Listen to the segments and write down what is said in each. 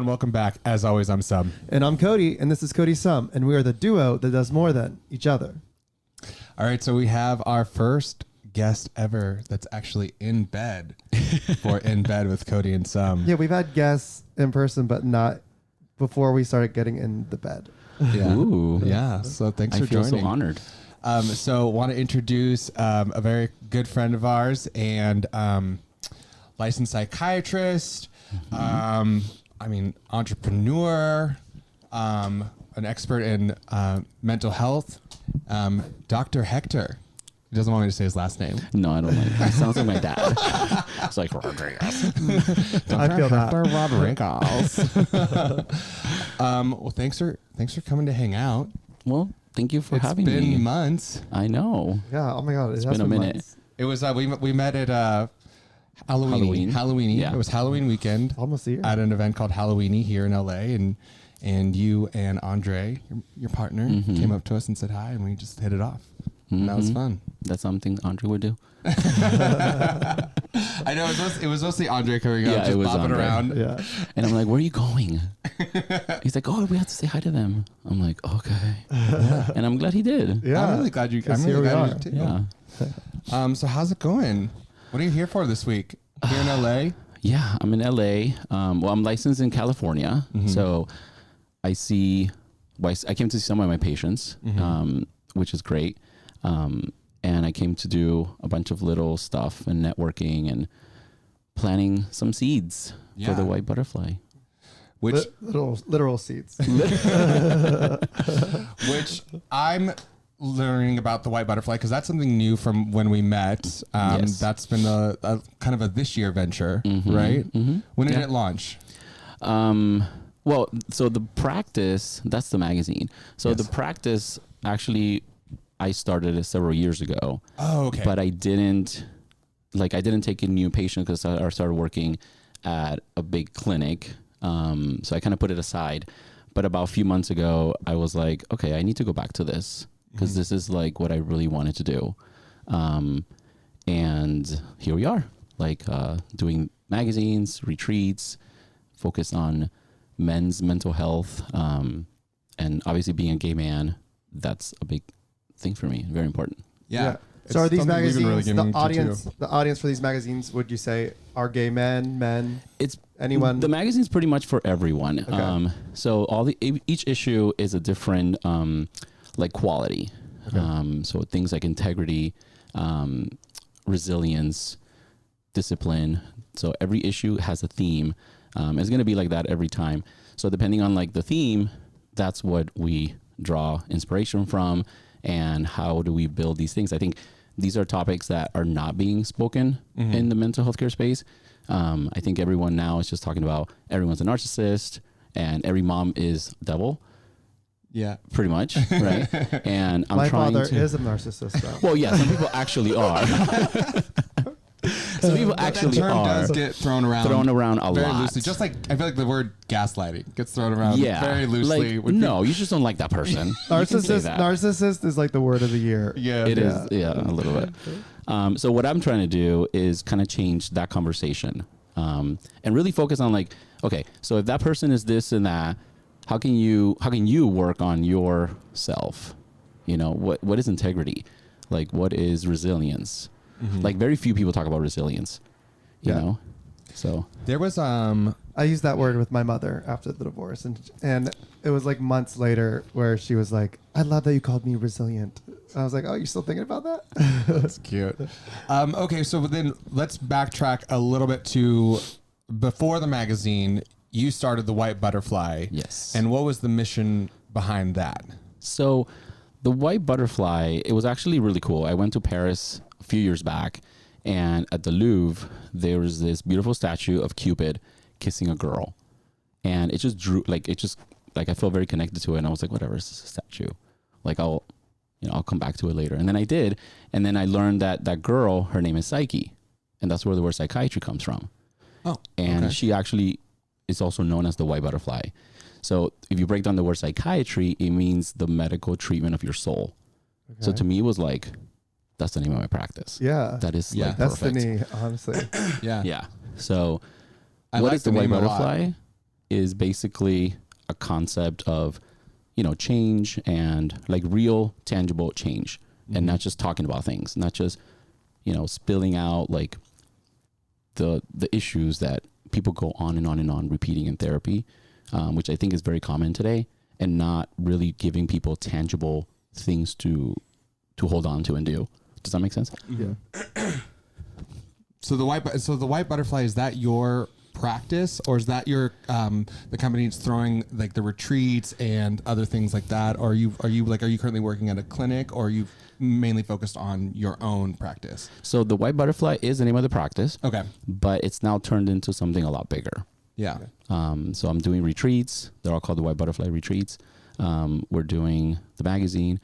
welcome back. As always, I'm Sum. And I'm Koaty, and this is Koaty Sum, and we are the duo that does more than each other. All right, so we have our first guest ever that's actually in bed for In Bed with Koaty and Sum. Yeah, we've had guests in person, but not before we started getting in the bed. Yeah. Ooh. Yeah, so thanks for I feel joining. so honored. So want to introduce a very good friend of ours and licensed psychiatrist, entrepreneur, an expert in mental health, Dr. Hector. He doesn't want me to say his last name. No, I don't like it. It sounds like my dad. It's like Rodriguez. I feel that. Hector Rodriguez. Well, thanks for coming to hang out. Well, thank you for having me. It's been months. I know. Yeah, oh my God. It's been a minute. Months. It was we met at Halloween. Yeah. It was Halloween weekend. Almost a year. At an event called Halloweeny here in LA, and you and Andre, your partner, came up to us and said hi, and we just hit it off. And that was fun. That's something Andre would do. I know it was mostly Andre coming up, just bopping Andre. around. Yeah. And I'm like, where are you going? He's like, oh, we have to say hi to them. I'm like, okay. And I'm glad he did. Yeah. I'm really glad you. I'm Here really we glad are. you did too. Yeah. So how's it going? What are you here for this week? Here in LA? Yeah, I'm in LA. Well, I'm licensed in California. So I came to see some of my patients, which is great. And I came to do a bunch of little stuff and networking and planting some seeds for the white butterfly. Which literal seeds. which I'm learning about the white butterfly because that's something new from when we met. Yes. That's been a kind of a this year venture, right? When did it launch? Well, so the practice, that's the magazine. So the practice actually, I started it several years ago. Oh, okay. But I didn't take in new patients because I started working at a big clinic. So I kind of put it aside. But about a few months ago, I was like, okay, I need to go back to this because this is like what I really wanted to do. And here we are, like doing magazines, retreats, focused on men's mental health. And obviously being a gay man, that's a big thing for me. Very important. Yeah. So are these something we've been magazines, really getting into, too. the audience for these magazines, would you say are gay men? It's anyone? The magazine's pretty much for everyone. Okay. So each issue is a different like quality. Okay. So things like integrity, resilience, discipline. So every issue has a theme. It's going to be like that every time. So depending on like the theme, that's what we draw inspiration from and how do we build these things. I think these are topics that are not being spoken in the mental health care space. I think everyone now is just talking about everyone's a narcissist and every mom is devil. Yeah. Pretty much, right? And I'm My trying father to... is a narcissist, though. Well, yeah, some people actually are. Some people actually that term are. does get thrown around a very lot. loosely. Just like I feel like the word gaslighting gets thrown around very loosely. Like, no, you just don't like that person. You can say that. Narcissist is like the word of the year. Yeah. It is, a little bit. So what I'm trying to do is kind of change that conversation and really focus on like, okay, so if that person is this and that, how can you work on yourself? You know, what is integrity? Like, what is resilience? Like very few people talk about resilience, you know? So there was, I used that word with my mother after the divorce and it was like months later where she was like, I love that you called me resilient. I was like, oh, you're still thinking about that? That's cute. Okay. So then let's backtrack a little bit to before the magazine, you started the White Butterfly. Yes. And what was the mission behind that? So the White Butterfly, it was actually really cool. I went to Paris a few years back and at the Louvre, there was this beautiful statue of Cupid kissing a girl. And it just drew, I felt very connected to it. And I was like, whatever, it's just a statue. Like I'll come back to it later. And then I did. And then I learned that that girl, her name is Psyche. And that's where the word psychiatry comes from. Oh, and she actually is also known as the White Butterfly. So if you break down the word psychiatry, it means the medical treatment of your soul. Okay. So to me, it was like, that's the name of my practice. Yeah. That is like Destiny, perfect. honestly. Yeah. Yeah. So I what like is the White Butterfly? is basically a concept of, change and like real tangible change, and not just talking about things, not just, spilling out like the issues that people go on and on and on repeating in therapy, which I think is very common today, and not really giving people tangible things to hold on to and do. Does that make sense? Yeah. So the white butterfly, is that your practice, or is that your the company that's throwing like the retreats and other things like that? Or are you currently working at a clinic, or are you mainly focused on your own practice? So the white butterfly is the name of the practice. Okay. But it's now turned into something a lot bigger. Yeah. So I'm doing retreats. They're all called the White Butterfly Retreats. We're doing the magazine.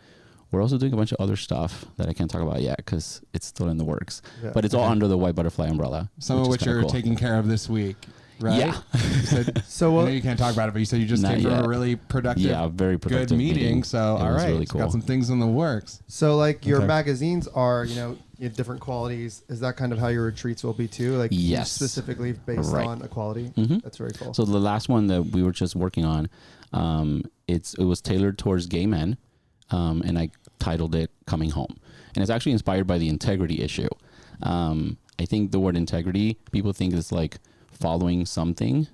We're also doing a bunch of other stuff that I can't talk about yet because it's still in the works. Yeah. But it's all under the White Butterfly umbrella. Some of which you're taking care of this week, right? Yeah. You said, I know you can't talk about it, but you said you just came from a really productive, very productive good meeting. So, all right, really cool. Got some things in the works. So, like your magazines are, different qualities. Is that kind of how your retreats will be too? Like, yes, specifically based on a quality. Mm-hmm. That's very cool. So the last one that we were just working on, it was tailored towards gay men, and I titled it "Coming Home," and it's actually inspired by the integrity issue. I think the word integrity, people think it's like following something.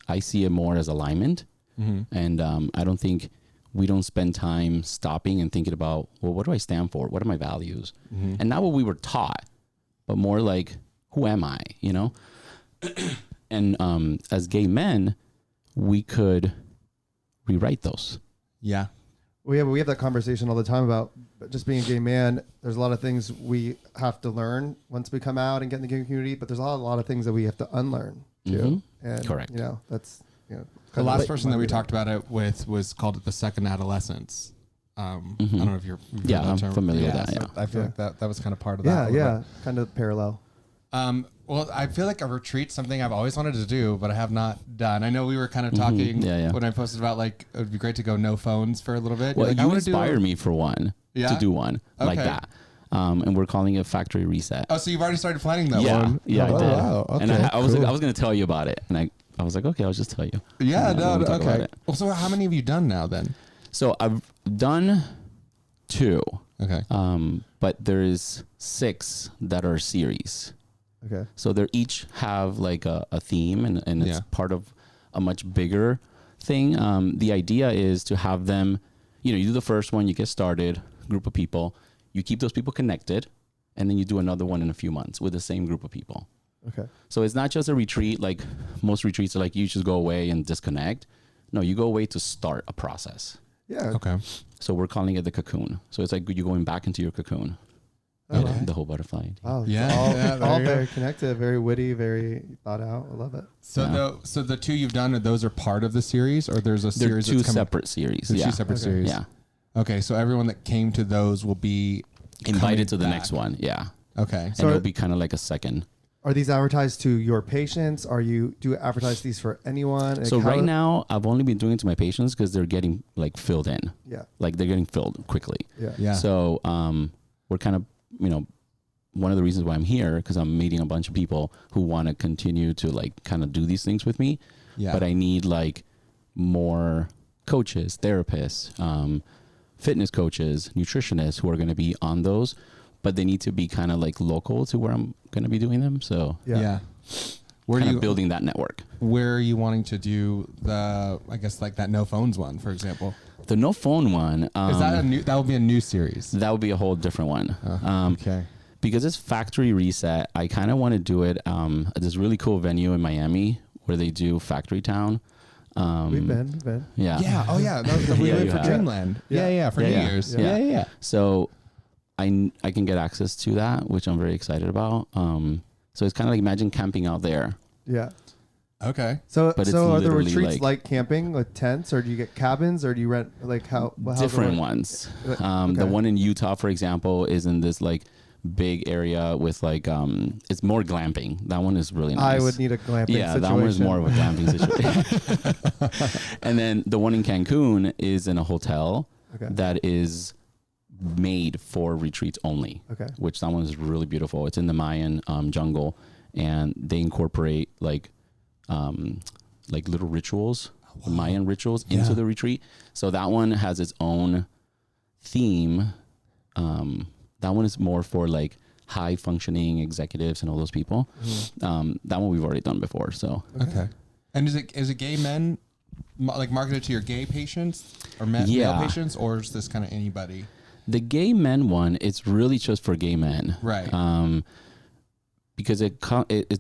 I see it more as alignment, and I don't think we don't spend time stopping and thinking about, well, what do I stand for? What are my values? And not what we were taught, but more like, who am I? And as gay men, we could rewrite those. Yeah. We have that conversation all the time about just being a gay man. There's a lot of things we have to learn once we come out and get in the gay community, but there's a lot of things that we have to unlearn too. And, correct. That's, the last person that we talked about it with was called it the second adolescence. I don't know if you're I'm familiar with that. So I feel like that was kind of part of that. Yeah, kind of parallel. Well, I feel like a retreat's something I've always wanted to do, but I have not done. I know we were kind of talking when I posted about like it would be great to go no phones for a little bit. Well, like, you inspired me for one to do one like that. And we're calling it Factory Reset. Oh, so you've already started planning that one? Yeah, I did. Wow. Okay, and I was going to tell you about it, and I was like, okay, I'll just tell you. Yeah, okay. Well, so how many have you done now then? So I've done 2. Okay. But there's 6 that are series. Okay. So they each have like a theme, and it's part of a much bigger thing. The idea is to have them, you do the first one, you get started, group of people, you keep those people connected, and then you do another one in a few months with the same group of people. Okay. So it's not just a retreat. Like most retreats are like, you just go away and disconnect. No, you go away to start a process. Yeah. Okay. So we're calling it the cocoon. So it's like you're going back into your cocoon. The whole butterfly. Oh, yeah. All very connected, very witty, very thought out. I love it. So the 2 you've done, those are part of the series, or there's a series? They're 2 separate series. They're 2 separate series. Yeah. Okay, so everyone that came to those will be invited to the next one. Yeah. Okay. So it'll be kind of like a second. Are these advertised to your patients? Do you advertise these for anyone? Like so right now, I've only been doing it to my patients because they're getting like filled in. Yeah. Like they're getting filled quickly. Yeah. So we're kind of, one of the reasons why I'm here, because I'm meeting a bunch of people who want to continue to like kind of do these things with me. Yeah. But I need like more coaches, therapists, fitness coaches, nutritionists who are going to be on those, but they need to be kind of like local to where I'm going to be doing them. So where are you building that network? Where are you wanting to do I guess like that no phones one, for example? The no phone one. Is that that will be a new series? That would be a whole different one. Okay. Because it's Factory Reset, I kind of want to do it at this really cool venue in Miami where they do Factory Town. We've been. Yeah. Yeah. Oh, yeah. We went for Dreamland. Yeah. For New Year's. Yeah. So I can get access to that, which I'm very excited about. So it's kind of like imagine camping out there. Yeah. Okay. So are the retreats like camping with tents, or do you get cabins, or do you rent like how different ones? The one in Utah, for example, is in this like big area with like it's more glamping. That one is really nice. I would need a glamping situation. That one is more of a glamping situation. And then the one in Cancun is in a hotel that is made for retreats only. Okay. Which that one is really beautiful. It's in the Mayan jungle, and they incorporate like like little rituals, Mayan rituals into the retreat. So that one has its own theme. That one is more for like high functioning executives and all those people. That one we've already done before. So okay. And is it gay men like marketed to your gay patients or male patients, or is this kind of anybody? The gay men one, it's really just for gay men, right? Because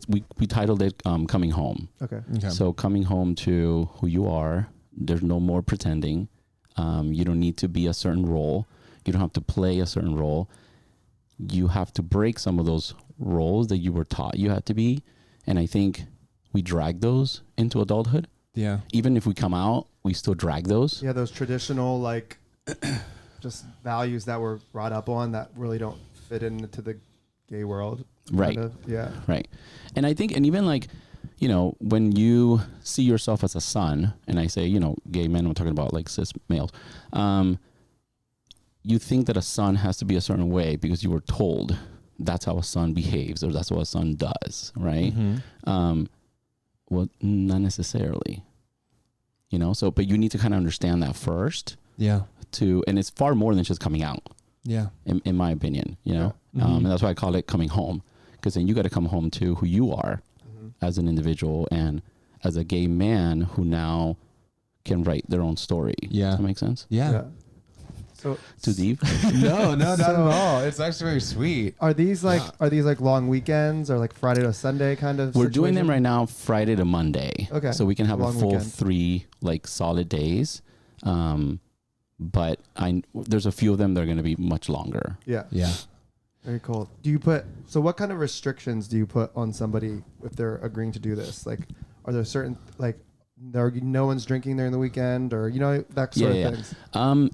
we titled it "Coming Home." Okay. So coming home to who you are. There's no more pretending. You don't need to be a certain role. You don't have to play a certain role. You have to break some of those roles that you were taught you had to be. And I think we drag those into adulthood. Yeah. Even if we come out, we still drag those. Yeah, those traditional like just values that we're brought up on that really don't fit into the gay world. Right. Kind of. Yeah. Right. And I think, and even like, you know, when you see yourself as a son, and I say, you know, gay men, I'm talking about like cis males, you think that a son has to be a certain way because you were told that's how a son behaves or that's what a son does, right? Well, not necessarily, you know, so, but you need to kind of understand that first. Yeah. And it's far more than just coming out. Yeah. In my opinion, you know, and that's why I call it coming home, because then you got to come home to who you are as an individual and as a gay man who now can write their own story. Yeah. Does that make sense? Yeah. So Too deep? No, not at all. It's actually very sweet. are these like long weekends or like Friday to Sunday kind of? We're doing them situation? right now Friday to Monday. Okay. So we can have a Long full weekend. 3 like solid days. But there's a few of them that are going to be much longer. Yeah. Yeah. Very cool. So what kind of restrictions do you put on somebody if they're agreeing to do this? Like, are there certain, like, no one's drinking during the weekend or, you know, that sort of things?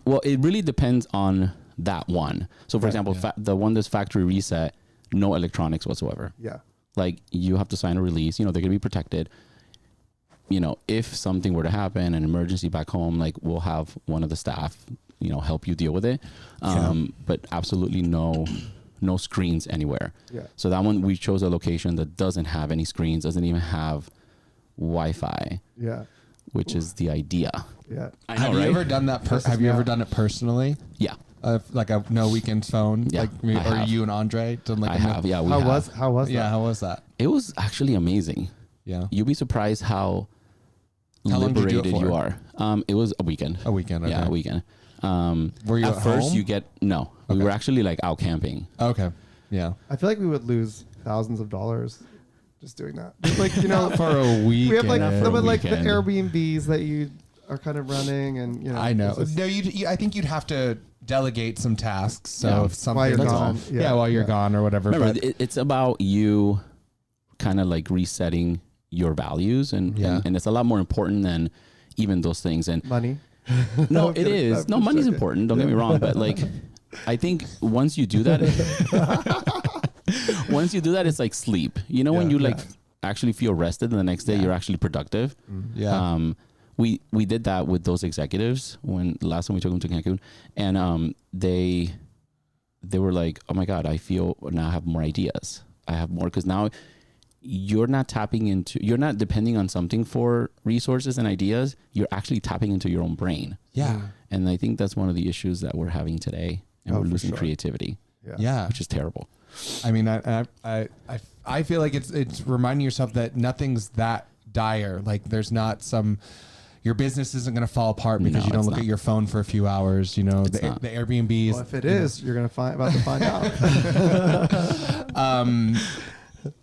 Well, it really depends on that one. So for example, the one that's factory reset, no electronics whatsoever. Yeah. Like you have to sign a release, you know, they're going to be protected. You know, if something were to happen, an emergency back home, like we'll have one of the staff, you know, help you deal with it. But absolutely no screens anywhere. Yeah. So that one, we chose a location that doesn't have any screens, doesn't even have Wi-Fi. Yeah. Which is the idea. Yeah. I know, Have you ever done that? Have you ever done it personally? Yeah. Like a no weekend phone? Yeah, Like me, I or have. you and Andre done like I have. Yeah. How was that? Yeah, how was that? It was actually amazing. Yeah. You'll be surprised how long did you do it liberated for? you are. It was a weekend. A weekend, okay. Yeah, a weekend. Were you at first home? you get no. We were actually like out camping. Okay. Yeah. I feel like we would lose thousands of dollars just doing that. Just like, you know, For a week. we have like for a some of like the weekend. Airbnbs that you are kind of running and, you know. I know. it's just- No, you. I think you'd have to delegate some tasks. So Yeah. if something While you're that's gone. all- yeah, while you're gone or whatever. Remember, but it's about you kind of like resetting your values and it's a lot more important than even those things. And money. no, I'm it kidding. is. I'm No, just money's joking. important. Don't get me wrong. But like, I think once you do that, it's like sleep. You know, when you like actually feel rested and the next day you're actually productive. yeah. We did that with those executives when last time we took them to Cancun, and they were like, oh my God, I feel now I have more ideas. I have more, because now you're not depending on something for resources and ideas. You're actually tapping into your own brain. Yeah. And I think that's one of the issues that we're having today, and we're for losing sure. creativity, Yeah. which is terrible. I mean, I feel like it's reminding yourself that nothing's that dire. Like there's not your business isn't going to fall apart because No, you don't it's look not. at your phone for a few hours. You know, the Airbnbs. Well, if it is, you're going to about to find out.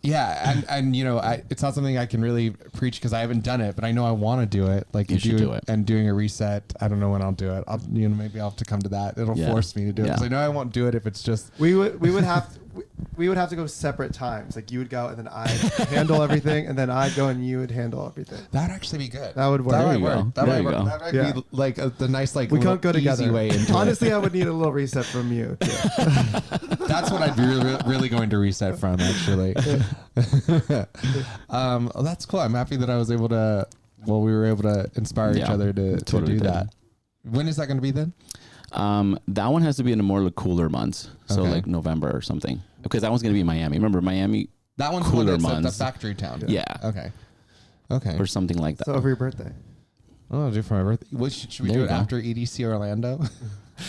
Yeah, and you know, it's not something I can really preach because I haven't done it, but I know I want to do it. Like You should do it. And doing a reset. I don't know when I'll do it. Maybe I'll have to come to that. It'll force me to do it. 'Cause I know I won't do it if it's just. we would have to go separate times. Like you would go and then I'd handle everything, and then I'd go and you would handle everything. That'd actually be good. That would work. That There might you work. go. That There might you work. go. That might Yeah. be like the nice We little can't go easy together. way into Honestly, I would need a little reset from you. Too. That's what I'd be really going to reset from, actually. Well, that's cool. I'm happy that I was able to. Well, we were able to inspire each other to totally do did. that. When is that going to be then? That one has to be in the more cooler months, so Okay. like November or something, because that one's gonna be in Miami. Remember Miami? That one's Cooler the one that's months. the factory town. Yeah. Okay. Okay. or something like that. So over your birthday. Oh, I'll do it for my birthday. What, should we There do you it go. after EDC Orlando?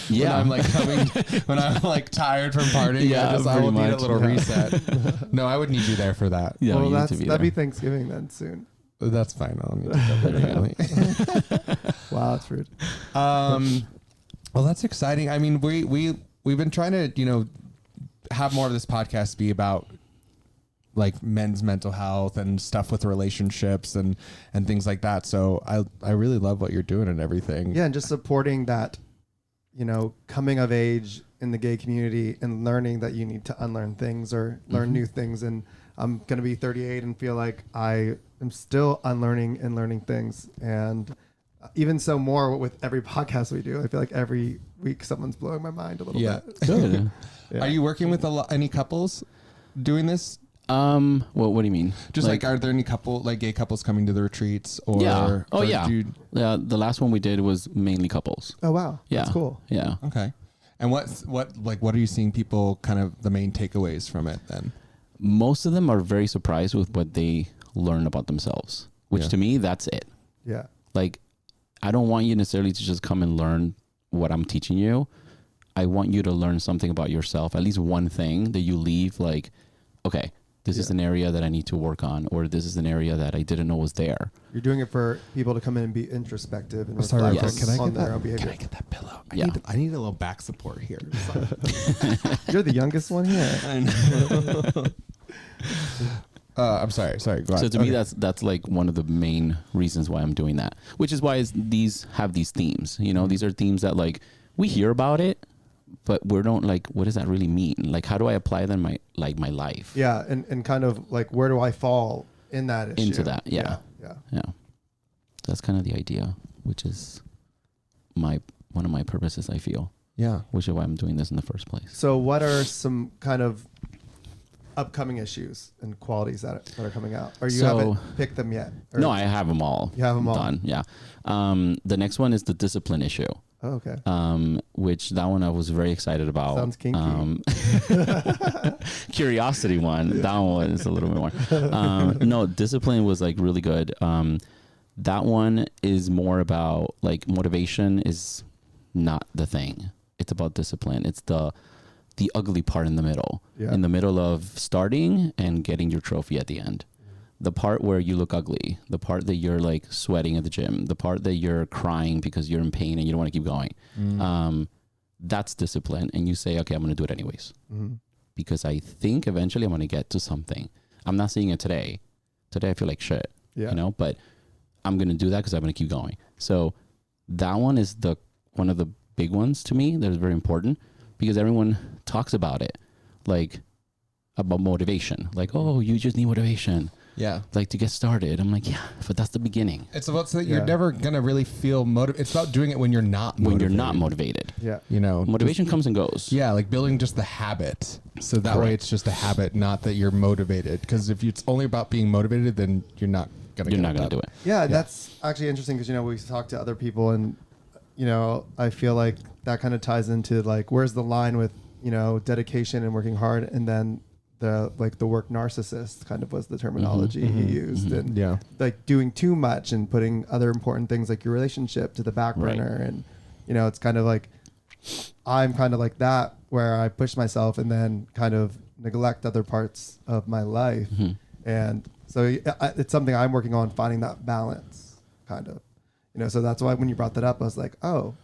Yeah. When I'm like coming, when I'm like tired from partying, Yeah, I will pretty need a much. little reset. No, I would need you there for that. Yeah, Well, you need to be that'd be there. Thanksgiving then soon. That's fine. I don't need to go there. Wow, that's rude. Well, that's exciting. I mean, we've been trying to, have more of this podcast be about like men's mental health and stuff with relationships and things like that. So I really love what you're doing and everything. Yeah, and just supporting that, coming of age in the gay community and learning that you need to unlearn things or learn new things. And I'm going to be 38 and feel like I am still unlearning and learning things. And even so more with every podcast we do, I feel like every week someone's blowing my mind a little bit. Good. Yeah. Are you working with any couples doing this? What do you mean? Just like are there any gay couples coming to the retreats? Or Yeah. Oh, or yeah. do you- The last one we did was mainly couples. Oh, wow. Yeah. That's cool. Yeah. Okay. And what are you seeing people kind of the main takeaways from it then? Most of them are very surprised with what they learn about themselves, which Yeah. to me, that's it. Yeah. Like, I don't want you necessarily to just come and learn what I'm teaching you. I want you to learn something about yourself, at least one thing that you leave like, okay, this is an area that I need to work on, or this is an area that I didn't know was there. You're doing it for people to come in and be introspective and Sorry, reflect yes. can I on get their that? own behavior. Can I get that pillow? Yeah. I need a little back support here. You're the youngest one here. I'm sorry. Go on. So to me, that's like one of the main reasons why I'm doing that, which is why these have these themes. These are themes that like we hear about it, but we don't like, what does that really mean? Like, how do I apply them in my life? Yeah, and kind of like, where do I fall in that issue? Into that, yeah. Yeah. That's kind of the idea, which is one of my purposes, I feel, yeah. which is why I'm doing this in the first place. So what are some kind of upcoming issues and qualities that are coming out? Or you haven't picked them yet? Or No, I have them all. You have them all? done. Yeah. The next one is the discipline issue. Oh, okay. Which that one I was very excited about. Sounds kinky. Curiosity one. That one is a little bit more. No, discipline was like really good. That one is more about like motivation is not the thing. It's about discipline. It's the ugly part in the middle. Yeah. In the middle of starting and getting your trophy at the end. The part where you look ugly, the part that you're like sweating at the gym, the part that you're crying because you're in pain and you don't want to keep going. That's discipline. And you say, okay, I'm going to do it anyways. Mm-hmm. Because I think eventually I'm going to get to something. I'm not seeing it today. Today I feel like shit, but I'm going to do that because I'm going to keep going. So that one is one of the big ones to me that is very important because everyone talks about it, like about motivation. Like, oh, you just need motivation. Yeah. Like to get started. I'm like, yeah, but that's the beginning. It's about so that you're never going to really feel motivated. It's about doing it when you're not motivated. When you're not motivated. Yeah. Motivation comes and goes. Yeah, like building just the habit. So that way it's just a habit, not that you're motivated. Because if it's only about being motivated, then you're not going to do it. Yeah, that's actually interesting because, we talk to other people and, I feel like that kind of ties into like, where's the line with, dedication and working hard and then the work narcissist kind of was the terminology he used and like doing too much and putting other important things like your relationship to the back burner. And, it's kind of like, I'm kind of like that where I push myself and then kind of neglect other parts of my life. And so it's something I'm working on, finding that balance kind of, so that's why when you brought that up, I was like, oh,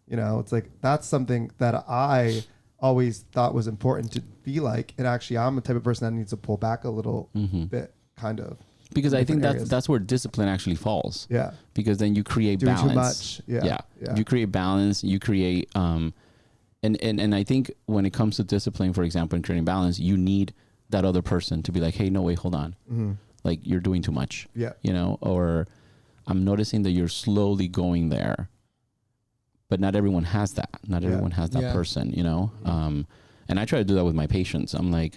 it's like, that's something that I always thought was important to be like. And actually I'm the type of person that needs to pull back a little bit kind of. Because I think that's where discipline actually falls. Yeah. Because then you create Doing balance. too much. Yeah. You create balance. You create, and I think when it comes to discipline, for example, and creating balance, you need that other person to be like, hey, no, wait, hold on. Like you're doing too much. Yeah. Or I'm noticing that you're slowly going there, but not everyone has that. Not everyone has that person, and I try to do that with my patients. I'm like,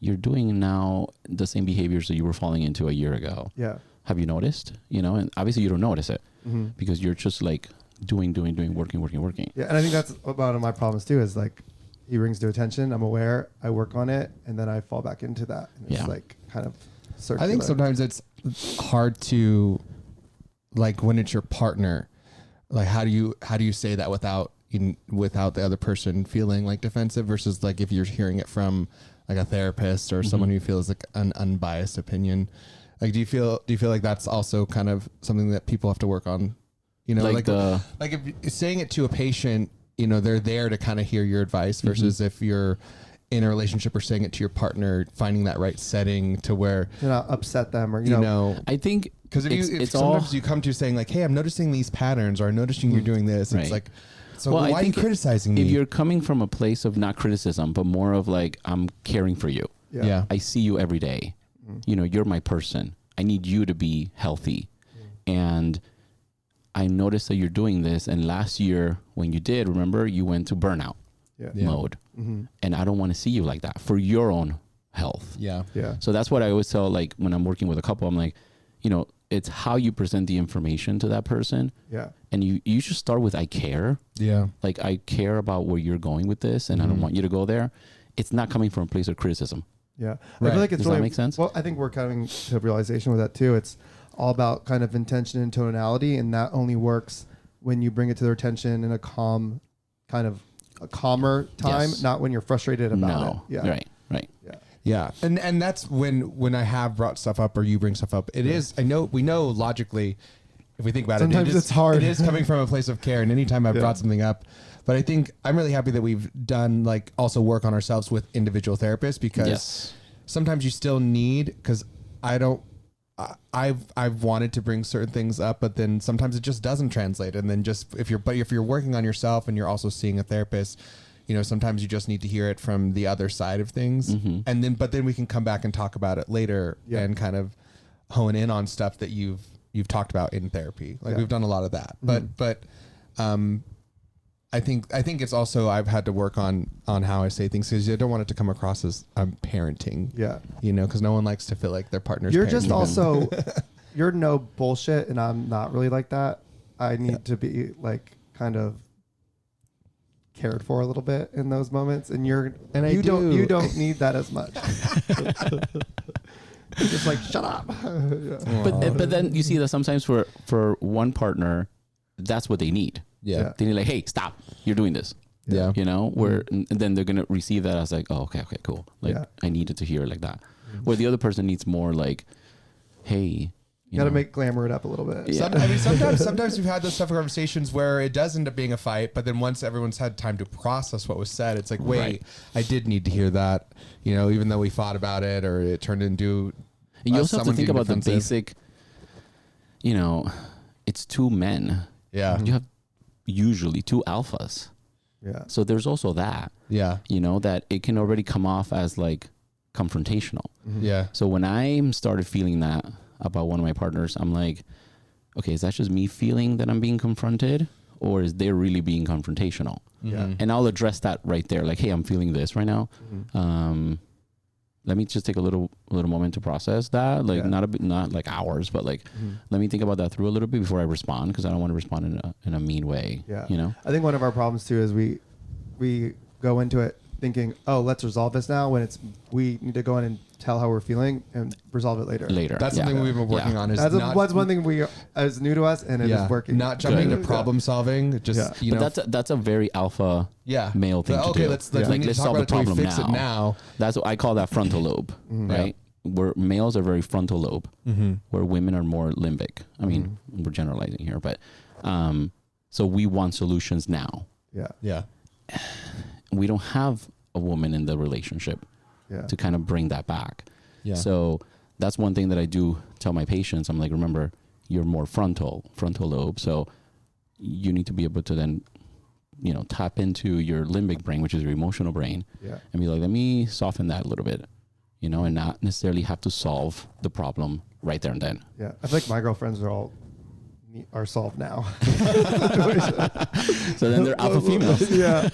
you're doing now the same behaviors that you were falling into a year ago. Yeah. Have you noticed? And obviously you don't notice it because you're just like doing, working. Yeah. And I think that's one of my problems too, is like he brings to attention. I'm aware, I work on it, and then I fall back into that. And it's like kind of circular. I think sometimes it's hard to, like, when it's your partner, like how do you say that without the other person feeling like defensive versus like if you're hearing it from like a therapist or someone who feels like an unbiased opinion. Like, do you feel like that's also kind of something that people have to work on? You know, like if you're saying it to a patient, you know, they're there to kind of hear your advice versus if you're in a relationship or saying it to your partner, finding that right setting to where you're not upset them or, you know, I think because if sometimes you come to saying like, hey, I'm noticing these patterns or I'm noticing you're doing this. It's like, so why are you criticizing me? If you're coming from a place of not criticism, but more of like, I'm caring for you. Yeah. I see you every day. You know, you're my person. I need you to be healthy. And I noticed that you're doing this. And last year when you did, remember, you went to burnout mode. And I don't want to see you like that for your own health. Yeah. So that's what I always tell, like when I'm working with a couple, I'm like, you know, it's how you present the information to that person. Yeah. And you should start with, I care. Yeah. Like, I care about where you're going with this and I don't want you to go there. It's not coming from a place of criticism. Yeah. Right. I feel like it's Does that make sense? Well, I think we're coming to a realization with that too. It's all about kind of intention and tonality, and that only works when you bring it to their attention in a calm, kind of a calmer time, not when you're frustrated about it. Yeah. Right. Yeah. Yeah. And that's when I have brought stuff up or you bring stuff up, it is, we know logically, if we think about sometimes it, it's hard. It is coming from a place of care. And anytime I've brought something up, but I think I'm really happy that we've done like also work on ourselves with individual therapists because sometimes you still need, because I've wanted to bring certain things up, but then sometimes it just doesn't translate. And then just if you're working on yourself and you're also seeing a therapist, you know, sometimes you just need to hear it from the other side of things. And then we can come back and talk about it later and kind of hone in on stuff that you've talked about in therapy. Like we've done a lot of that, but I think it's also, I've had to work on how I say things because I don't want it to come across as I'm parenting. Yeah. You know, because no one likes to feel like their partner's You're parenting just them. also, you're no bullshit, and I'm not really like that. I need to be like kind of cared for a little bit in those moments, and you don't need that as much. You're just like, shut up. But then you see that sometimes for one partner, that's what they need. Yeah. They need like, hey, stop, you're doing this. Yeah. You know, where and then they're gonna receive that as like, oh, okay, cool. Like I needed to hear it like that. Where the other person needs more like, hey, you got to know, make glamour it up a little bit. Yeah. Sometimes we've had those tough conversations where it does end up being a fight, but then once everyone's had time to process what was said, it's like, wait, I did need to hear that, you know, even though we fought about it or it turned into. And you also have to think about defensive. the basic, you know, it's two men. Yeah. You have usually two alphas. Yeah. So there's also that. Yeah. You know, that it can already come off as like confrontational. Yeah. So when I started feeling that about one of my partners, I'm like, okay, is that just me feeling that I'm being confronted, or is they really being confrontational? Yeah. And I'll address that right there. Like, hey, I'm feeling this right now. Let me just take a little moment to process that. Like not like hours, but like let me think about that through a little bit before I respond, because I don't want to respond in a mean way. Yeah. You know? I think one of our problems too is we go into it thinking, oh, let's resolve this now, when we need to go in and tell how we're feeling and resolve it later. That's something we've been working on. That's one thing is new to us, and it is working. Not jumping to problem solving. Just you know, that's a very alpha male thing to do. Let's solve the problem fix it now. That's what I call that frontal lobe, right? Where males are very frontal lobe, where women are more limbic. I mean, we're generalizing here, but so we want solutions now. Yeah. We don't have a woman in the relationship to kind of bring that back. Yeah. So that's one thing that I do tell my patients. I'm like, remember, you're more frontal lobe. So you need to be able to then, you know, tap into your limbic brain, which is your emotional brain, and be like, let me soften that a little bit, you know, and not necessarily have to solve the problem right there and then. Yeah. I feel like my girlfriends are solved now. So then they're alpha females. Yeah.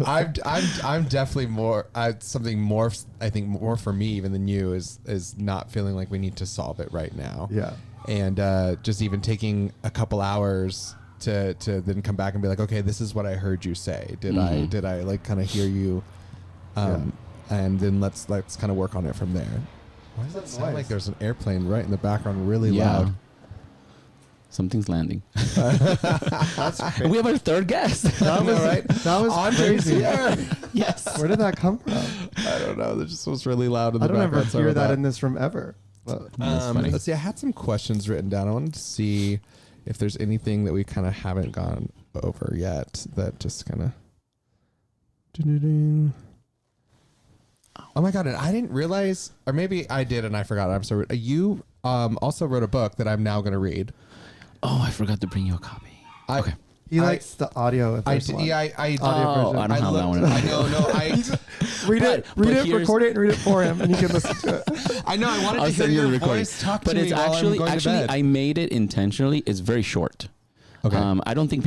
I'm definitely more something more. I think more for me even than you is not feeling like we need to solve it right now. Yeah. And just even taking a couple hours to then come back and be like, okay, this is what I heard you say. Did I like kind of hear you? And then let's kind of work on it from there. Why does it What's that sound noise? like there's an airplane right in the background, really Yeah. loud? Something's landing. That's And we have our third guest. That was right? That was Andre's crazy. here. Yes. Where did that come from? I don't know. It just was really loud in the I don't ever background. Sorry hear about that in this room ever. But That's funny. Let's see. I had some questions written down. I wanted to see if there's anything that we kind of haven't gone over yet that just kind of. Oh my god! And I didn't realize, or maybe I did and I forgot. I'm sorry. You also wrote a book that I'm now going to read. Oh, I forgot to bring you a copy. Okay. he likes the audio. If I there's did. one. Yeah, I Audio Oh, version. I don't have that one. I know. No, read But- it, but here's- record it, and read it for him, and you can listen to it. I know. I wanted I'll to hear send you your the recording. voice talk But to me it's while actually I'm going to bed. I made it intentionally. It's very short. Okay. I don't think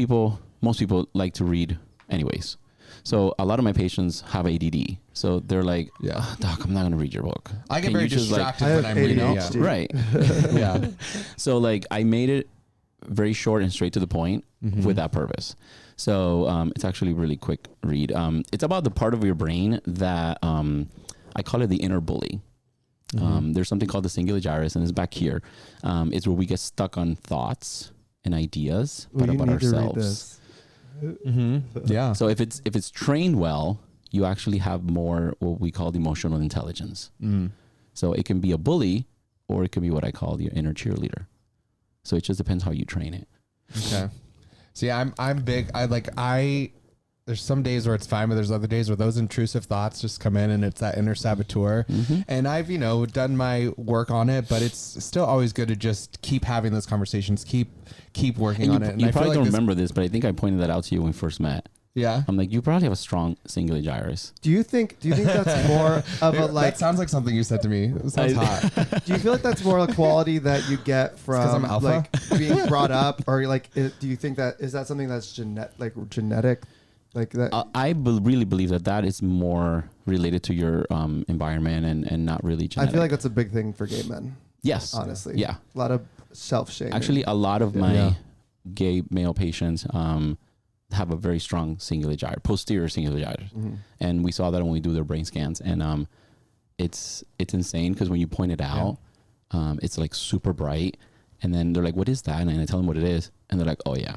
most people like to read anyways. So a lot of my patients have ADD. So they're like, Yeah. "Ah, Doc, I'm not going to read your book. I get Can very you just, like-" distracted I when have I'm reading. ADHD. Yeah. Right. Yeah. So like I made it very short and straight to the point Mm-hmm. with that purpose. So it's actually a really quick read. It's about the part of your brain that I call it the inner bully. There's something called the cingulate gyrus, and it's back here. It's where we get stuck on thoughts and ideas, Well, but you about need to read ourselves. this. Yeah. So if it's trained well, you actually have more what we call emotional intelligence. So it can be a bully, or it can be what I call your inner cheerleader. So it just depends how you train it. Okay. See, I'm big. There's some days where it's fine, but there's other days where those intrusive thoughts just come in, and it's that inner saboteur. And I've, done my work on it, but it's still always good to just keep having those conversations, keep working on it. And You I feel probably like don't this- remember this, but I think I pointed that out to you when we first met. Yeah. I'm like, you probably have a strong cingulate gyrus. Do you think that's more of a That sounds like something you said to me. It sounds hot. Do you feel like that's more a quality that you get 'cause I'm from alpha? like being brought up, or like do you think that is that something that's genetic, like that? I really believe that is more related to your environment and not really I genetic. feel like that's a big thing for gay men. yes, Honestly, yeah. a lot of self-shame. Actually, a lot of Yeah. my Yeah. gay male patients have a very strong cingulate gyrus, posterior cingulate gyrus, and we saw that when we do their brain scans, and it's insane because when you point it out, it's like super bright, and then they're like, "What is that?" And I tell them what it is, and they're like, "Oh yeah,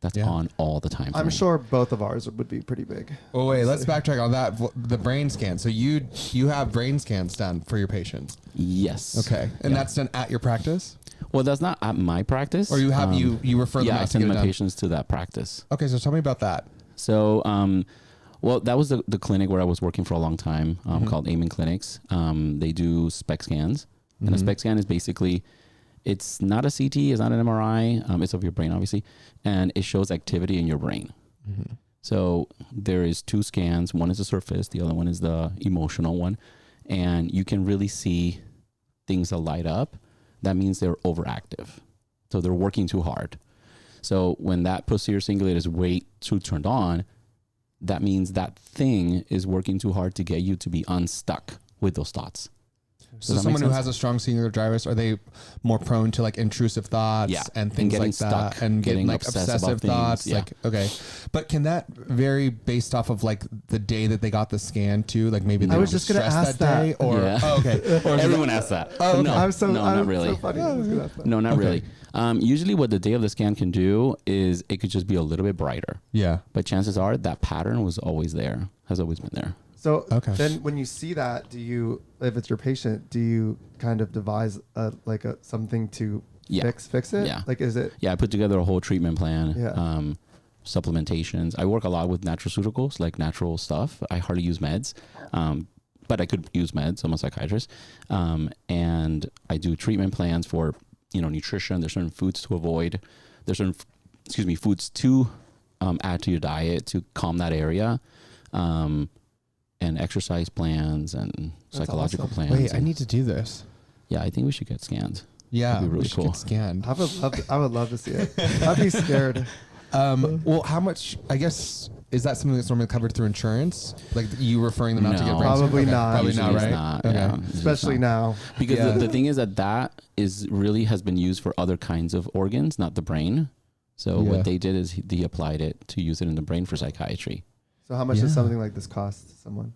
that's Yeah. on all the time." for I'm me." sure both of ours would be pretty big. Oh wait, let's backtrack on that. The brain scan. So you have brain scans done for your patients. Yes. Okay, and Yeah. that's done at your practice, Well, that's not at my practice. or you have you refer them Yeah, out I to send get it my done? patients to that practice. Okay, so tell me about that. So, well, that was the clinic where I was working for a long time, called Amen Clinics. They do spec scans, and a spec scan is basically, it's not a CT, it's not an MRI, it's of your brain, obviously, and it shows activity in your brain. So there is two scans. One is the surface, the other one is the emotional one, and you can really see things that light up. That means they're overactive, so they're working too hard. So when that posterior cingulate is way too turned on, that means that thing is working too hard to get you to be unstuck with those thoughts. So Does that someone make who sense? has a strong cingulate gyrus, are they more prone to like intrusive thoughts Yeah, and and things getting like that, stuck, and getting getting like obsessed about obsessive things, thoughts? yeah. Like, okay, but can that vary based off of like the day that they got the scan too? Like maybe they I were was just gonna stressed ask that day, that. or Yeah. oh, okay, or is Everyone that- asks that. Oh, okay. No, I'm so no, I'm not really. So funny. I was gonna ask that. No, not Okay. really. Usually what the day of the scan can do is it could just be a little bit brighter. Yeah. But chances are that pattern was always there, has always been there. So Okay. then when you see that, if it's your patient, do you kind of devise something to Yeah. fix it? Yeah. Like, is it? Yeah, I put together a whole treatment plan. Yeah. Supplementations. I work a lot with nutraceuticals, like natural stuff. I hardly use meds, but I could use meds. I'm a psychiatrist, and I do treatment plans for nutrition. There's certain foods to avoid. There's certain foods to add to your diet to calm that area, and exercise plans and psychological awesome. plans. Wait, I and- need to do this. Yeah, I think we should get scanned. Yeah, That'd be really we should cool. get scanned. I would love to see it. I'd be scared. Well, how much? I guess is that something that's normally covered through insurance? Like you referring them out to get No. brain scans? Probably Okay, not. Probably Usually not, it's right? not, Okay. yeah. It's just Especially not. now. Because Yeah. the thing is that is really has been used for other kinds of organs, not the brain. So Yeah. what they did is they applied it to use it in the brain for psychiatry. So how much Yeah. does something like this cost someone?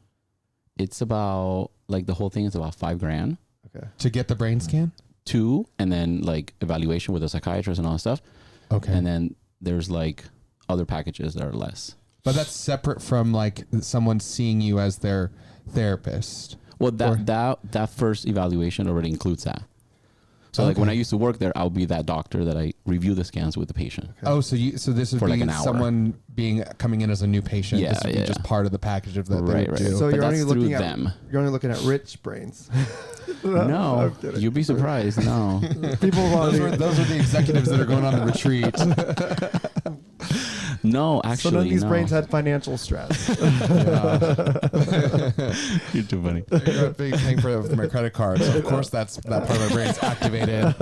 It's about, like, the whole thing is about $5,000. Okay. To get the brain scan? 2, and then like evaluation with a psychiatrist and all that stuff. Okay. And then there's like other packages that are less. But that's separate from like someone seeing you as their therapist. Well, that first evaluation already includes that. So like when I used to work there, I'll be that doctor that I review the scans with the patient. Okay. Oh, so this would For be like an hour. someone coming in as a new patient. Yeah, This would be just part of the package of that they would do. So But you're only that's through looking at them. You're only looking at rich brains. No, you'd be surprised. No. People want those are the executives that are going on the retreat. No, actually, so none of these no. brains had financial stress. You're too funny. You're paying for my credit card, so of course that part of my brain's activated.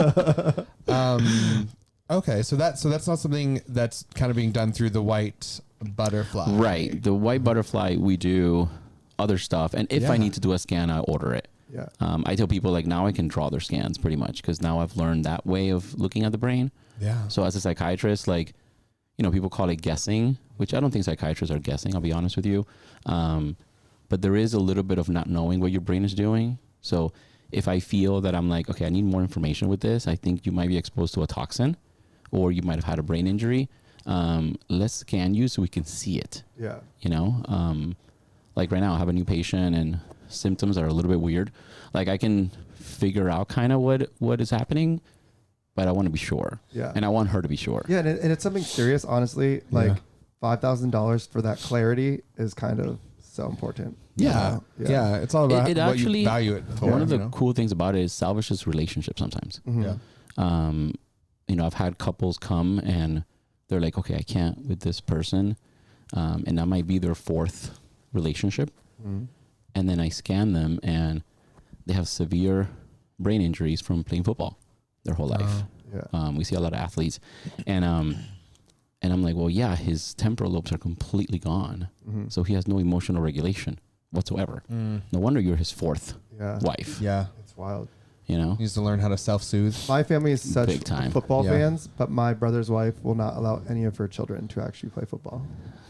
Okay, so that's not something that's kind of being done through the white butterfly, Right. The white butterfly, we do other stuff, and if I Yeah. need to do a scan, I order it. Yeah. I tell people like now I can draw their scans pretty much because now I've learned that way of looking at the brain. Yeah. So as a psychiatrist, like, people call it guessing, which I don't think psychiatrists are guessing. I'll be honest with you. But there is a little bit of not knowing what your brain is doing. So if I feel that I'm like, okay, I need more information with this, I think you might be exposed to a toxin or you might have had a brain injury. Let's scan you so we can see it. Yeah. Like right now I have a new patient and symptoms are a little bit weird. Like I can figure out kind of what is happening, but I want to be sure. Yeah. And I want her to be sure. Yeah, and it's something serious, honestly. Like $5,000 for that clarity is kind of so important. Yeah. It's all about It what actually, you value it for. one of the cool things about it is salvages relationships sometimes. Mm-hmm. Yeah. I've had couples come and they're like, okay, I can't with this person. And that might be their 4th relationship. Mm-hmm. And then I scan them and they have severe brain injuries from playing football their whole life. Yeah. We see a lot of athletes and I'm like, well, yeah, his temporal lobes are completely gone. Mm-hmm. So he has no emotional regulation whatsoever. No wonder you're his 4th wife. Yeah. It's wild. He needs to learn how to self-soothe. My family is such Big time. football Yeah. fans, but my brother's wife will not allow any of her children to actually play football.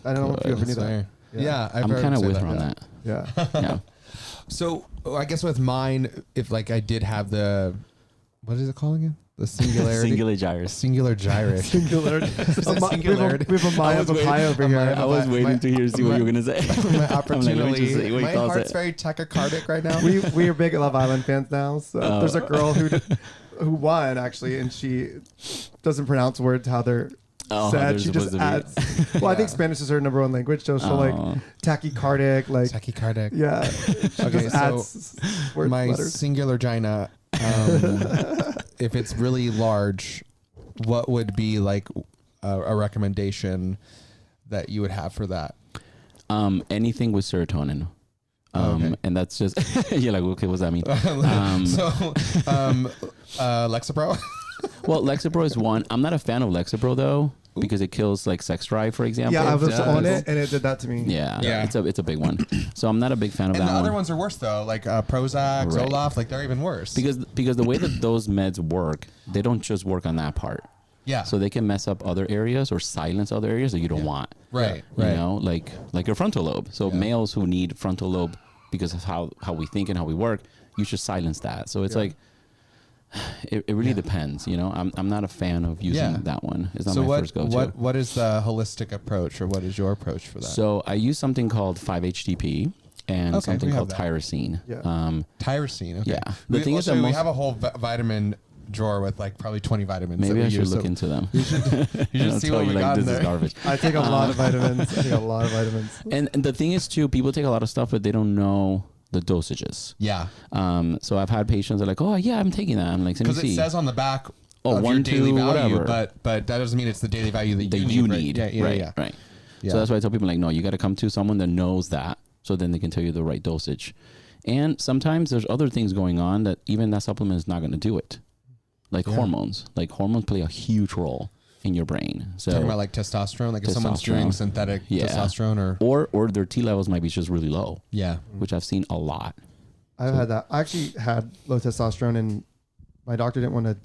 I don't know if you ever knew that. Yeah, I'm kind of with her on that. Yeah. Yeah. So I guess with mine, if like I did have what is it called again? The singularity. Singular gyrus. Singular gyrus. Singularity. Singularity. We have a Maya papaya over here. I was waiting to hear see what you were gonna say. My opportunity. My My heart's very tachycardic right now. We are big Love Island fans now. So there's a girl who won actually, and she doesn't pronounce words how they're said. She just adds. Well, I think Spanish is her number 1 language, so she'll like tachycardic, like Tachycardic. yeah. She Okay, just adds word my letters. singular gina, if it's really large, what would be like a recommendation that you would have for that? Anything with serotonin. Okay. And that's just you're like, okay, what's that mean? Lexapro. Well, Lexapro is one. I'm not a fan of Lexapro though because it kills like sex drive, for example. Yeah, I was does. on it, and it did that to me. Yeah. It's a big one. So I'm not a big fan of And that the other one. ones are worse though, like Prozac, Right. Zoloft, like they're even worse. Because the way that those meds work, they don't just work on that part. Yeah. So they can mess up other areas or silence other areas that you don't want. Right. You know, like your frontal lobe. So males who need frontal lobe because of how we think and how we work, you should silence that. So it's like it really depends. I'm not a fan of using that one. It's not my first go-to. What is the holistic approach, or what is your approach for that? So I use something called 5-HTP and something we have called that. tyrosine. Yeah. Tyrosine. Okay. Yeah. The thing is that we most- have a whole vitamin drawer with like probably 20 vitamins. Maybe that we I should use, look so into them. You should see what we got in this is there. garbage. I take a lot of vitamins. And the thing is too, people take a lot of stuff, but they don't know the dosages. Yeah. So I've had patients that are like, oh yeah, I'm taking that. I'm like, let me Because it see. says on the back Oh, of 1, your daily 2, value, whatever. but that doesn't mean it's the daily value that that you you need. need. Right. Right. Yeah. So that's why I tell people like, no, you got to come to someone that knows that, so then they can tell you the right dosage. And sometimes there's other things going on that even that supplement is not going to do it. Like hormones. Like hormones play a huge role in your brain. So Talking about like testosterone, like if someone's doing Testosterone. synthetic Yeah. testosterone or their T levels might be just really low, which I've seen a lot. I've had that. I actually had low testosterone, and my doctor didn't want to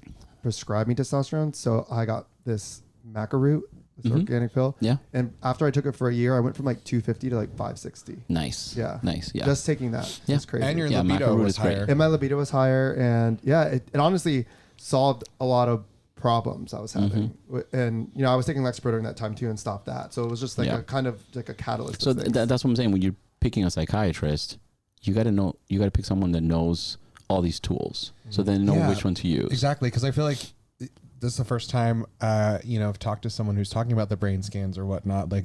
prescribe me testosterone, so I got this maca root. this organic pill. Yeah. And after I took it for a year, I went from like 250 to like 560. Nice. Yeah. Nice. Yeah. Just taking that. Yeah. It's crazy. And your Yeah, libido macro root was is great. higher. And my libido was higher, and yeah, it honestly solved a lot of problems I was having. And you know, I was taking Lexapro during that time too, and stopped that. So it was just like a kind of like a catalyst. So that's what I'm saying. When you're picking a psychiatrist, you got to pick someone that knows all these tools, so they know which one to use. Exactly, because I feel like this is the first time, I've talked to someone who's talking about the brain scans or whatnot. Like,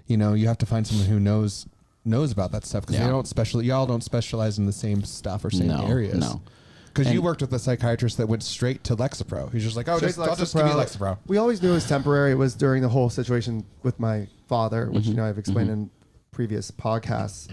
you know, you have to find someone who knows about that stuff, because y'all don't specialize in the same stuff or same areas. No. Because you worked with a psychiatrist that went straight to Lexapro. He's just like, I'll just give you Lexapro. We always knew it was temporary. It was during the whole situation with my father, which I've explained in previous podcasts.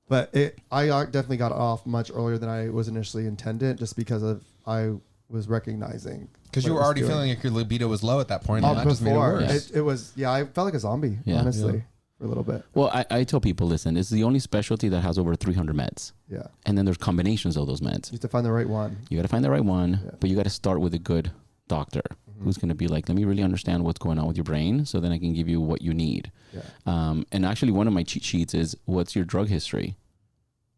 But I definitely got off much earlier than I was initially intended, just because I was recognizing. Because you were already feeling like your libido was low at that point. And that just made it Before worse. it was, I felt like a zombie, honestly, for a little bit. Well, I tell people, listen, it's the only specialty that has over 300 meds. Yeah. And then there's combinations of those meds. You have to find the right one. You got to find the right one, but you got to start with a good doctor who's going to be like, let me really understand what's going on with your brain, so then I can give you what you need. Yeah. And actually, one of my cheat sheets is, what's your drug history?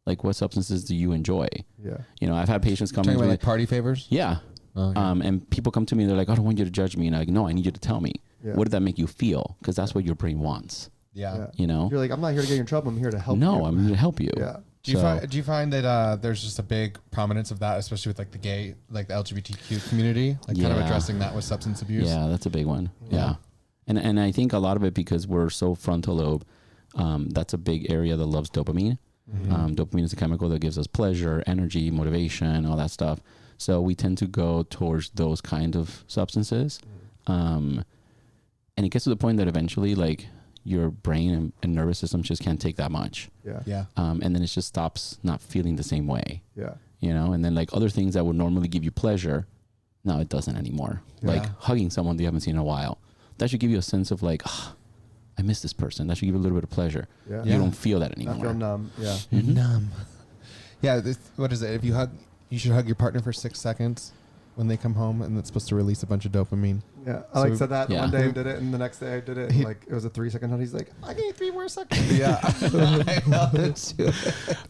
Like, what substances do you enjoy? Yeah. You know, I've had patients come Talking to about me. like party favors? Yeah. Oh, okay. And people come to me, they're like, I don't want you to judge me. And I'm like, no, I need you to tell me. Yeah. What did that make you feel? Because that's what your brain wants. Yeah. You know? You're like, I'm not here to get you in trouble. I'm here to help you. No, I'm here to help you. Yeah. Do you find that there's just a big prominence of that, especially with like the gay, like the LGBTQ community, like kind of addressing that with substance abuse? Yeah, that's a big one. Yeah. And I think a lot of it, because we're so frontal lobe, that's a big area that loves dopamine. Dopamine is a chemical that gives us pleasure, energy, motivation, all that stuff. So we tend to go towards those kind of substances. And it gets to the point that eventually, like, your brain and nervous system just can't take that much. Yeah. Yeah. And then it just stops not feeling the same way. Yeah. You know, and then like other things that would normally give you pleasure, no, it doesn't anymore. Yeah. Like hugging someone that you haven't seen in a while. That should give you a sense of like, I miss this person. That should give you a little bit of pleasure. Yeah. You don't feel that anymore. I feel numb. Yeah. Numb. Yeah. What is it? If you should hug your partner for 6 seconds when they come home, and it's supposed to release a bunch of dopamine. Yeah. I said that one day and did it, and the next day I did it. And like, it was a 3-second hug. He's like, I need 3 more seconds. Yeah. I love it too.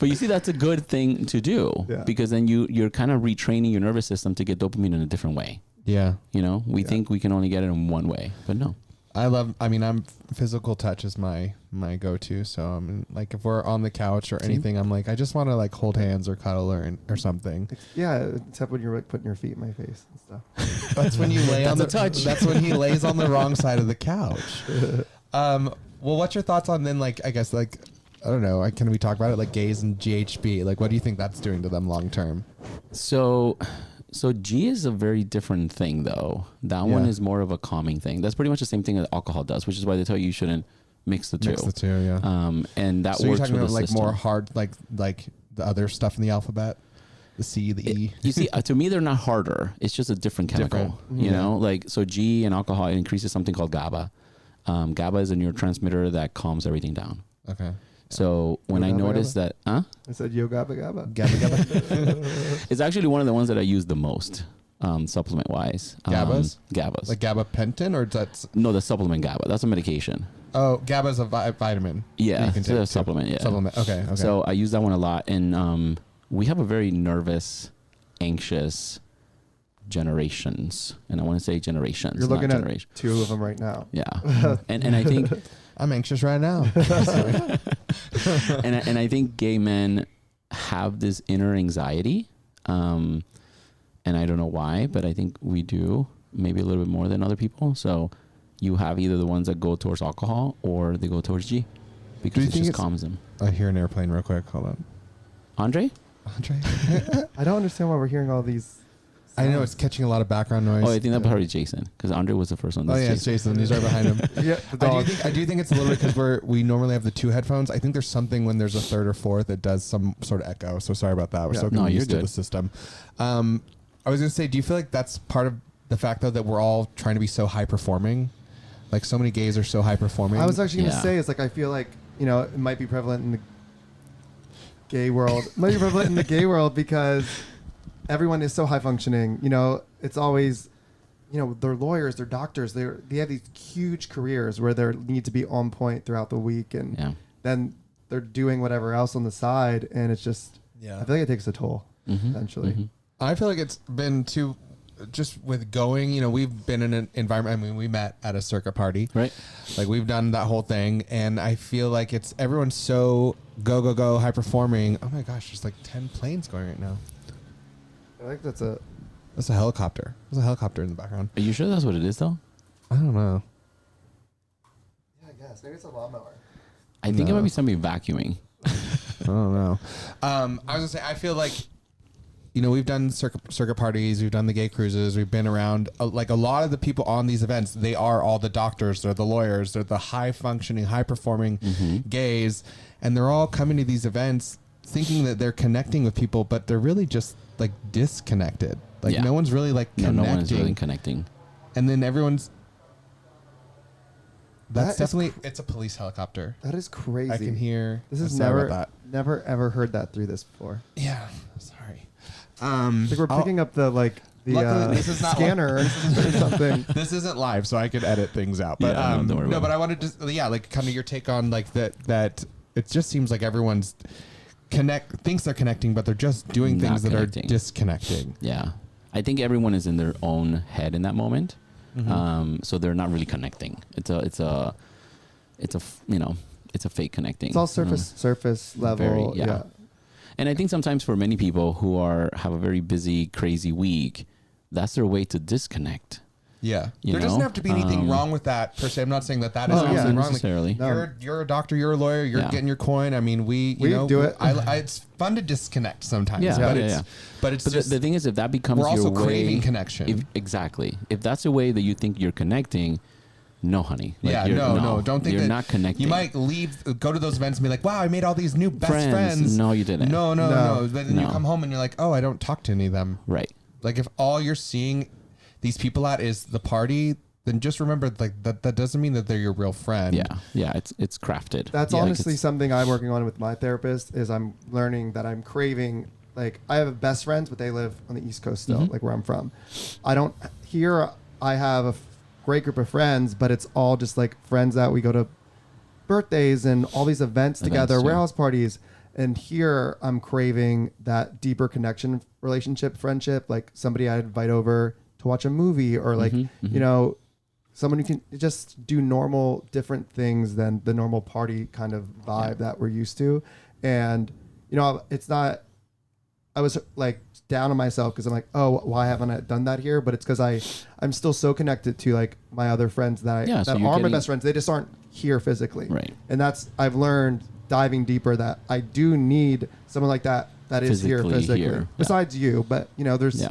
But you see, that's a good thing to do because then you're kind of retraining your nervous system to get dopamine in a different way. Yeah. You know, we think we can only get it in one way, but no. I'm physical touch is my go-to. So like if we're on the couch or anything, I'm like, I just want to like hold hands or cuddle or something. Yeah, except when you're like putting your feet in my face and stuff. That's when you lay on the touch. That's when he lays on the wrong side of the couch. Well, what's your thoughts on then, like, I guess, like, I don't know, can we talk about it, like gays and GHB? Like, what do you think that's doing to them long term? So G is a very different thing, though. That one is more of a calming thing. That's pretty much the same thing that alcohol does, which is why they tell you shouldn't mix the two. Yeah. And that so works you're talking with about like system. more hard, like the other stuff in the alphabet, the C, the E. You see, to me, they're not harder. It's just a different chemical. You know, like so G in alcohol, it increases something called GABA. GABA is a neurotransmitter that calms everything down. Okay. So when I noticed that, I said, yo, GABA, GABA. GABA, GABA. It's actually one of the ones that I use the most, supplement wise. GABAs? GABAs. Like gabapentin, or that's... No, the supplement GABA. That's a medication. Oh, GABA's a vitamin. Yeah, it's a supplement. Yeah. Supplement. Okay. So I use that one a lot, and we have a very nervous, anxious generations, and I want to say generations. You're looking not at generation. 2 of them right now. Yeah, and I think I'm anxious right now. and I think gay men have this inner anxiety, and I don't know why, but I think we do maybe a little bit more than other people. So you have either the ones that go towards alcohol or they go towards G because it just calms them. I hear an airplane real quick. Hold on. Andre? I don't understand why we're hearing all these. I know it's catching a lot of background noise. Oh, I think that probably is Jason because Andre was the first one. Oh yeah, it's Jason. He's right behind him. Yeah, the dog. I do think it's a little bit because we normally have the 2 headphones. I think there's something when there's a third or fourth that does some sort of echo. So sorry about that. We're so used to the system. I was gonna say, do you feel like that's part of the fact though that we're all trying to be so high performing? Like so many gays are so high performing. I was actually gonna say, it's like I feel like, you know, it might be prevalent in the gay world. It might be prevalent in the gay world because everyone is so high functioning. You know, it's always they're lawyers, they're doctors, they have these huge careers where they need to be on point throughout the week, and then they're doing whatever else on the side, and it's just I feel like it takes a toll eventually. I feel like it's been too. Just with going, we've been in an environment. I mean, we met at a circuit party, right? Like we've done that whole thing, and I feel like everyone's so go, high performing. Oh my gosh, there's like 10 planes going right now. I think that's a helicopter. There's a helicopter in the background. Are you sure that's what it is, though? I don't know. Yeah, I guess maybe it's a lawnmower. I think it might be somebody vacuuming. I don't know. I was gonna say, I feel like. We've done circuit parties, we've done the gay cruises, we've been around, like a lot of the people on these events, they are all the doctors, they're the lawyers, they're the high functioning, high performing gays, and they're all coming to these events thinking that they're connecting with people, but they're really just like disconnected. Like no one's really like connecting. No one's really connecting. And then everyone's... It's a police helicopter. That is crazy. I can hear... This is never ever heard that through this before. Yeah, sorry. I think we're picking up the this is not scanner or something. This isn't live, so I could edit things out. But but I wanted to like kind of your take on like that it just seems like everyone's thinks they're connecting, but they're just doing things that are disconnecting. Yeah. I think everyone is in their own head in that moment. So they're not really connecting. It's a fake connecting. It's all surface level. Very, And I think sometimes for many people who have a very busy, crazy week, that's their way to disconnect. Yeah. There doesn't have to be anything wrong with that per se. I'm not saying that is wrong. Necessarily. Like, you're a doctor, you're a lawyer, you're getting your coin. I mean, we do it. It's fun to disconnect sometimes. But the thing is, if that becomes we're also your way, craving connection. Exactly. If that's the way that you think you're connecting, no, honey. No. Don't think you're not connecting. You might go to those events and be like, wow, I made all these new best friends. No, you didn't. No. But then you come home and you're like, oh, I don't talk to any of them. Right. Like if all you're seeing these people at is the party, then just remember like that doesn't mean that they're your real friend. Yeah. It's crafted. That's honestly something I'm working on with my therapist. Is I'm learning that I'm craving. Like I have best friends, but they live on the East Coast still, like where I'm from. I have a great group of friends, but it's all just like friends that we go to birthdays and all these events together, warehouse parties. And here I'm craving that deeper connection, relationship, friendship, like somebody I invite over to watch a movie or like, someone who can just do normal, different things than the normal party kind of vibe that we're used to. And, it's not, I was like down on myself because I'm like, oh, why haven't I done that here? But it's because I'm still so connected to like my other friends that are my best friends. They just aren't here physically. Right. And I've learned diving deeper that I do need someone like that is here physically. Here. Besides you, but there's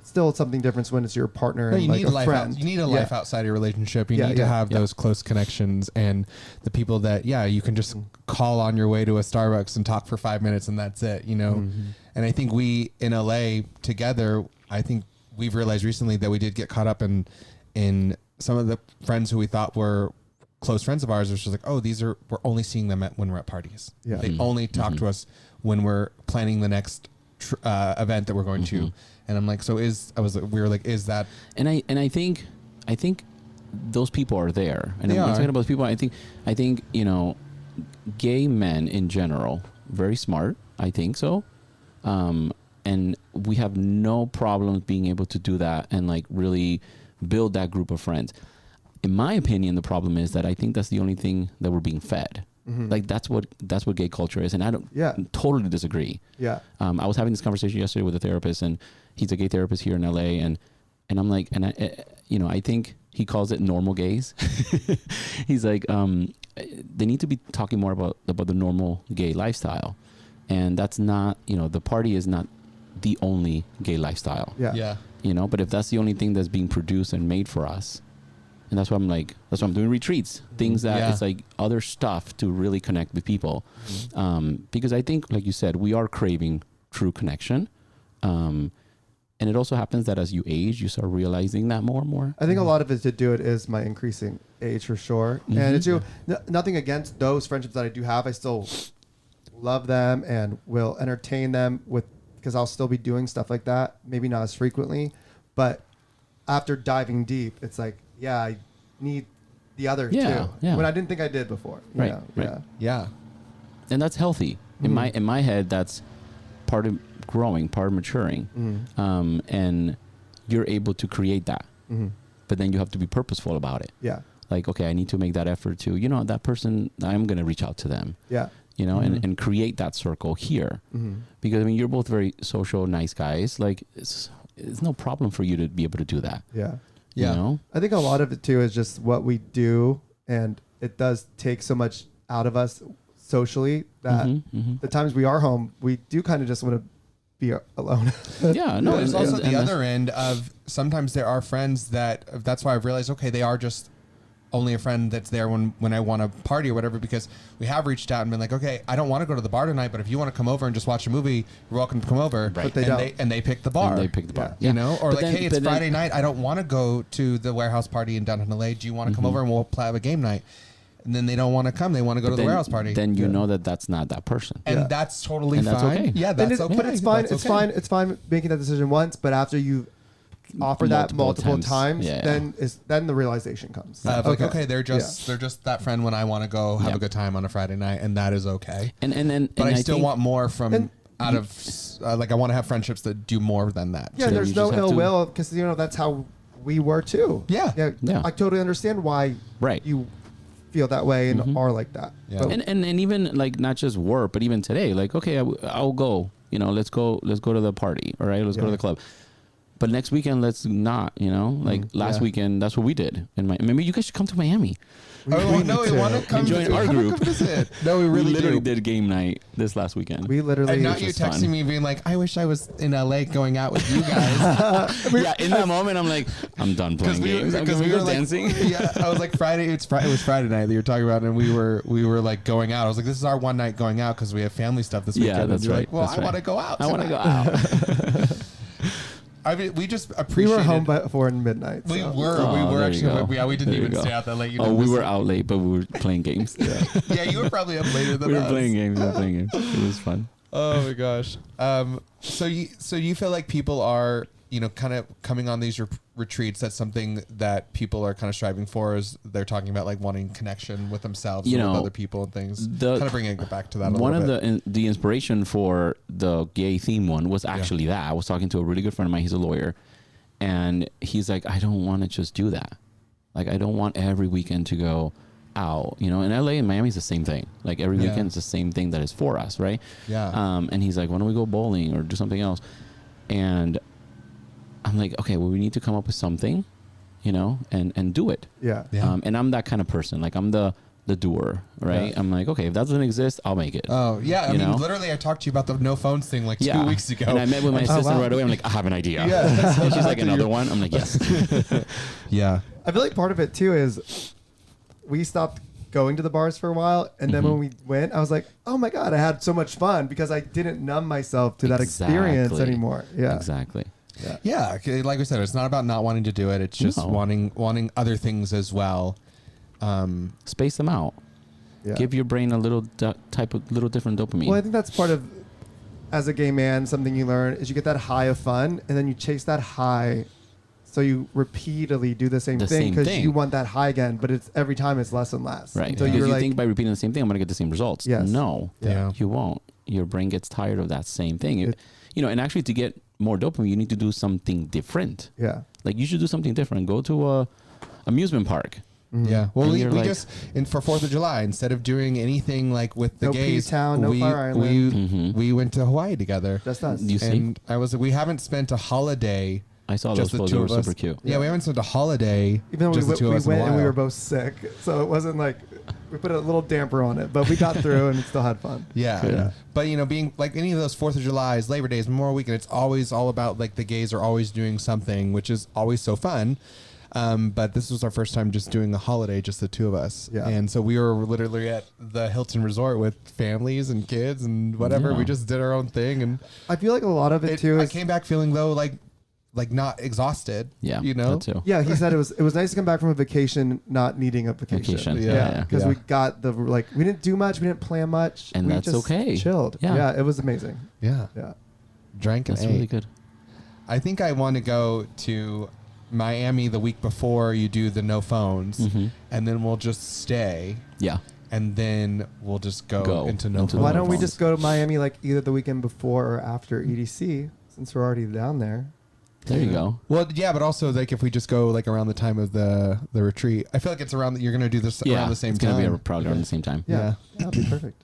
still something different when it's your partner and like a friend. You need a life outside your relationship. You need to have those close connections and the people that, you can just call on your way to a Starbucks and talk for 5 minutes and that's it, And I think we in LA together, I think we've realized recently that we did get caught up in some of the friends who we thought were close friends of ours. Which was like, oh, we're only seeing them when we're at parties. Yeah. They only talk to us when we're planning the next event that we're going to. And I'm like, is that? And I think those people are there. And I'm talking about those people. I think gay men in general, very smart. I think so. And we have no problems being able to do that and like really build that group of friends. In my opinion, the problem is that I think that's the only thing that we're being fed. Like that's what gay culture is, and I don't totally disagree. I was having this conversation yesterday with a therapist, and he's a gay therapist here in LA, and I'm like, and I think he calls it normal gays. He's like, they need to be talking more about the normal gay lifestyle, and that's not, the party is not the only gay lifestyle. But if that's the only thing that's being produced and made for us. And that's why I'm doing retreats, things that it's like other stuff to really connect with people. Because I think, like you said, we are craving true connection. And it also happens that as you age, you start realizing that more and more. I think a lot of it to do it is my increasing age for sure. And it's nothing against those friendships that I do have. I still love them and will entertain them because I'll still be doing stuff like that. Maybe not as frequently, but after diving deep, it's like, yeah, I need the other too. Yeah. When I didn't think I did before. Right, Yeah. right. Yeah. Yeah. And that's healthy. In my head, that's part of growing, part of maturing. And you're able to create that. But then you have to be purposeful about it. Yeah. Like, okay, I need to make that effort to, that person, I'm going to reach out to them. Yeah. And create that circle here. Because, I mean, you're both very social, nice guys. Like, it's no problem for you to be able to do that. Yeah. Yeah. You know? I think a lot of it too is just what we do, and it does take so much out of us socially that the times we are home, we do kind of just want to be alone. Yeah, no. There's also the other end of sometimes there are friends that's why I've realized, okay, they are just only a friend that's there when I want to party or whatever, because we have reached out and been like, okay, I don't want to go to the bar tonight, but if you want to come over and just watch a movie, you're welcome to come over. Right. But they don't. And they pick the bar. And they pick the bar. You know, or But like, then- hey, it's but then- Friday night. I don't want to go to the warehouse party in downtown LA. Do you want to come over and we'll have a game night? And then they don't want to come. They want to go to the then- warehouse party. Then you know that that's not that person. and Yeah. that's totally And fine. that's okay. Yeah, And that's okay. But it's fine. That's It's okay. fine. It's fine making that decision once, but after you offer that multiple times, yeah. then the realization comes. Like, okay, they're just that friend when I want to go have a good time on a Friday night, and that is okay. But I still want more from out of like I want to have friendships that do more than that. Yeah, So there's you no just have ill to- will because that's how we were too. Yeah. Yeah. I totally understand why Right. you feel that way and are like that. Yeah. But And even like not just work, but even today, like, okay, I'll go. Let's go to the party. All right, let's go to the club. But next weekend, let's not. Like last weekend, that's what we did. Maybe you guys should come to Miami. Oh no, we want to come Join visit. our Come group. visit. No, we We really literally do. did game night this last weekend. we literally And not Which you was texting fun. me being like, I wish I was in LA going out with you guys. Yeah, in that moment, I'm like, I'm done playing games. Because we we were go like, dancing. yeah, I was like Friday. It was Friday night that you were talking about, and we were like going out. I was like, this is our one night going out because we have family stuff this weekend. Yeah, And that's you're right. Like, well, that's I right. want to go out. I want to go tonight. out. I mean, we just we appreciated. were home before midnight. We so. were Oh, there you actually. go. Yeah, we didn't There you even go. stay out that late. You Oh, didn't we miss were it. out late, but we were playing games. Yeah, you were probably up later than We were us. playing games. It was fun. Oh my gosh. So you feel like people are, kind of coming on these retreats. That's something that people are kind of striving for. Is they're talking about like wanting connection with themselves, and with other people and things. Kind of bringing it back to that. One of the inspiration for the gay theme one was actually that I was talking to a really good friend of mine. He's a lawyer, and he's like, I don't want to just do that. Like, I don't want every weekend to go out. In LA and Miami is the same thing. Like every weekend is the same thing that is for us, right? Yeah. And he's like, why don't we go bowling or do something else? And I'm like, okay, well, we need to come up with something, and do it. Yeah. Yeah. And I'm that kind of person. Like I'm the doer, right? Yeah. I'm like, okay, if that doesn't exist, I'll make it. Oh yeah, I You mean, know? literally, I talked to you about the no phones thing like 2 weeks ago. And I met with my assistant wow. right away. I'm like, I have an idea. Yeah. And she's like, another one. I'm like, yes. Yeah. I feel like part of it too is we stopped going to the bars for a while, and then when we went, I was like, oh my god, I had so much fun because I didn't numb myself to that experience Exactly. anymore. Yeah. Exactly. Yeah, like we said, it's not about not wanting to do it. It's just No. wanting other things as well. Space them out. Yeah. Give your brain a little little different dopamine. Well, I think that's part of, as a gay man, something you learn is you get that high of fun, and then you chase that high, so you repeatedly do the same The thing same because thing. you want that high again, but it's every time it's less and less. Right. So Because you're you like, think by repeating the same thing, I'm going to get the same results. Yes. No. Yeah. You won't. Your brain gets tired of that same thing. And actually to get more dopamine, you need to do something different. yeah. Like you should do something different. Go to a amusement park. Yeah. Well, And we you're like- just for 4th of July, instead of doing anything like with the No gays, P-Town, no Fire Island. we went to Hawaii together. Just us. You see? And we haven't spent a holiday. I saw Just those the photos. two They were of us. super cute. Yeah, we haven't spent a holiday. Even though just the two of we us in a went and we while. were both sick, so it wasn't like we put a little damper on it, but we got through and still had fun. Yeah. Yeah. But being like any of those 4th of July's, Labor Days, Memorial Weekend, it's always all about like the gays are always doing something, which is always so fun. But this was our first time just doing a holiday, just the two of us. Yeah. And so we were literally at the Hilton Resort with families and kids and whatever. Yeah. We just did our own thing. And I feel like a lot of it too I is came back feeling though like not exhausted. Yeah. You know? That too. yeah. He said it was nice to come back from a vacation, not needing a vacation. Vacation. Yeah. Yeah. Because Yeah. we got we didn't do much, we didn't plan much, And we that's just okay. Chilled. Yeah. Yeah, it was amazing. Yeah. Yeah. Drank and That's ate. really good. I think I want to go to Miami the week before you do the no phones, Mm-hmm. and then we'll just stay, Yeah. and then we'll just go into no into phones. Why don't we phones. just go to Miami like either the weekend before or after EDC since we're already down there? There you go. Well, yeah, but also like if we just go like around the time of the retreat, I feel like it's around. You're gonna do this around the same it's time. gonna be probably around the same time. Yeah, that'd be perfect.